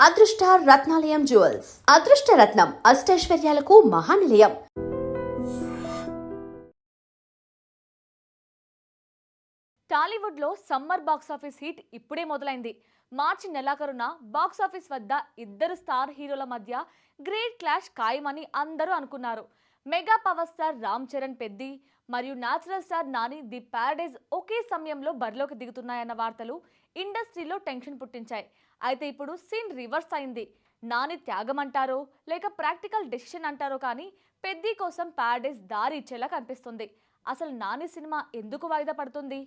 అదృష్ట రత్నాలయం జ్యువెల్స్ అదృష్ట రత్నం అష్టైశ్వర్యాలకు మహానిలయం. టాలీవుడ్లో సమ్మర్ బాక్సాఫీస్ హిట్ ఇప్పుడే మొదలైంది. మార్చి నెలాఖరున బాక్సాఫీస్ వద్ద ఇద్దరు స్టార్ హీరోల మధ్య గ్రేట్ క్లాష్ ఖాయమని అందరూ అనుకున్నారు. Mega power star Ram Charan Peddi మరియు natural star Nani the paradise ఒకే సమయంలో బరిలోకి దిగుతున్నాయన్న వార్తలు ఇండస్ట్రీలో టెన్షన్ పుట్టించాయి. అయితే ఇప్పుడు సీన్ రివర్స్ అయింది. నాని త్యాగం అంటారో లేక ప్రాక్టికల్ డెసిషన్ అంటారో కానీ పెద్ది కోసం ప్యారడైజ్ దారి ఇచ్చేలా కనిపిస్తుంది. అసలు నాని సినిమా ఎందుకు వాయిదా పడుతుంది?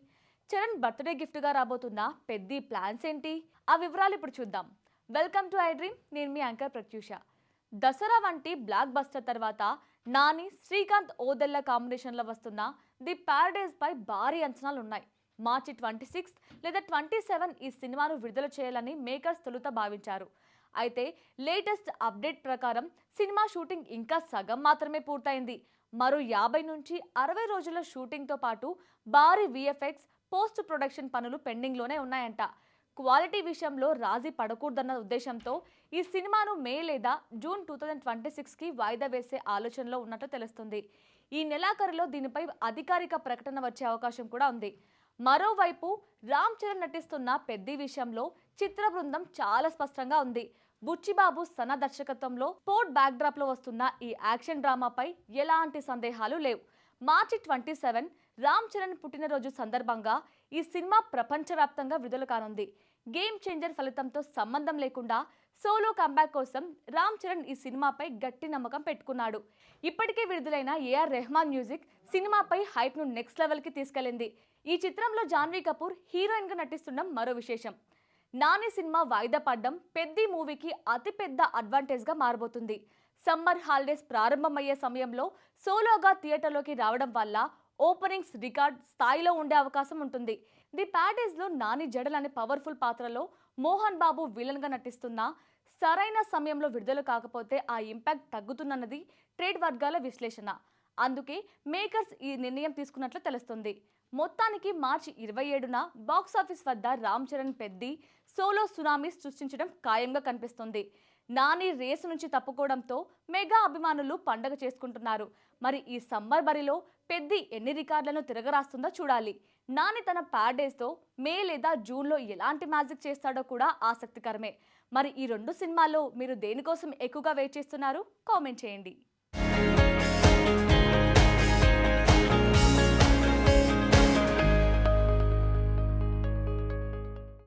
చరణ్ బర్త్డే గిఫ్ట్గా రాబోతున్న పెద్ది ప్లాన్స్ ఏంటి? ఆ వివరాలు ఇప్పుడు చూద్దాం. Welcome to I dream. నేను మీ యాంకర్ ప్రత్యూష. దసరా వంటి బ్లాక్ బస్టర్ తర్వాత నాని శ్రీకాంత్ ఓదెల్ల కాంబినేషన్లో వస్తున్న ది ప్యారడైజ్ పై భారీ అంచనాలు ఉన్నాయి. మార్చి 26 లేదా 27 ఈ సినిమాను విడుదల చేయాలని మేకర్స్ తొలుత భావించారు. అయితే లేటెస్ట్ అప్డేట్ ప్రకారం సినిమా షూటింగ్ ఇంకా సగం మాత్రమే పూర్తయింది. మరో 50 నుంచి 60 రోజుల షూటింగ్తో పాటు భారీ విఎఫ్ఎక్స్ పోస్ట్ ప్రొడక్షన్ పనులు పెండింగ్లోనే ఉన్నాయంట. క్వాలిటీ విషయంలో రాజీ పడకూడదన్న ఉద్దేశంతో ఈ సినిమాను మే లేదా జూన్ 2026కి వాయిదా వేసే ఆలోచనలో ఉన్నట్లు తెలుస్తుంది. ఈ నెలాఖరులో దీనిపై అధికారిక ప్రకటన వచ్చే అవకాశం కూడా ఉంది. మరోవైపు రామ్ చరణ్ నటిస్తున్న పెద్ది విషయంలో చిత్ర బృందం చాలా స్పష్టంగా ఉంది. బుచ్చిబాబు సన దర్శకత్వంలో స్పోర్ట్ బ్యాక్డ్రాప్ లో వస్తున్న ఈ యాక్షన్ డ్రామాపై ఎలాంటి సందేహాలు లేవు. మార్చి 27 రామ్ చరణ్ పుట్టినరోజు సందర్భంగా ఈ సినిమా ప్రపంచవ్యాప్తంగా విడుదల కానుంది. గేమ్ చేంజర్ ఫలితంతో సంబంధం లేకుండా సోలో కంబ్యాక్ కోసం రామ్ చరణ్ ఈ సినిమాపై గట్టి నమ్మకం పెట్టుకున్నాడు. ఇప్పటికే విడుదలైన ఏఆర్ రెహమాన్ మ్యూజిక్ సినిమాపై హైప్ ను నెక్స్ట్ లెవెల్ కి తీసుకెళ్లింది. ఈ చిత్రంలో జాన్వీ కపూర్ హీరోయిన్ గా నటిస్తుండడం మరో విశేషం. నాని సినిమా వాయిదా పడ్డం పెద్ది మూవీకి అతిపెద్ద అడ్వాంటేజ్ గా మారబోతుంది. సమ్మర్ హాలిడేస్ ప్రారంభమయ్యే సమయంలో సోలోగా థియేటర్లోకి రావడం వల్ల ఓపెనింగ్స్ రికార్డ్ స్థాయిలో ఉండే అవకాశం ఉంటుంది. ది ప్యారడైజ్ లో నాని జడల్ అనే పవర్ఫుల్ పాత్రలో మోహన్ బాబు విలన్ గా నటిస్తున్నా సరైన సమయంలో విడుదల కాకపోతే ఆ ఇంపాక్ట్ తగ్గుతున్నది ట్రేడ్ వర్గాల విశ్లేషణ. అందుకే మేకర్స్ ఈ నిర్ణయం తీసుకున్నట్లు తెలుస్తుంది. మొత్తానికి మార్చి 27న బాక్సాఫీస్ వద్ద రామ్ చరణ్ పెద్ది సోలో సునామీ సృష్టించడం ఖాయంగా కనిపిస్తుంది. నాని రేసు నుంచి తప్పుకోవడంతో మెగా అభిమానులు పండగ చేసుకుంటున్నారు. మరి ఈ సమ్మర్ బరిలో పెద్ది ఎన్ని రికార్డులను తిరగరాస్తుందో చూడాలి. నాని తన ప్యారడైజ్తో మే లేదా జూన్లో ఎలాంటి మ్యాజిక్ చేస్తాడో కూడా ఆసక్తికరమే. మరి ఈ రెండు సినిమాల్లో మీరు దేనికోసం ఎక్కువగా వెయిట్ చేస్తున్నారు? కామెంట్ చేయండి.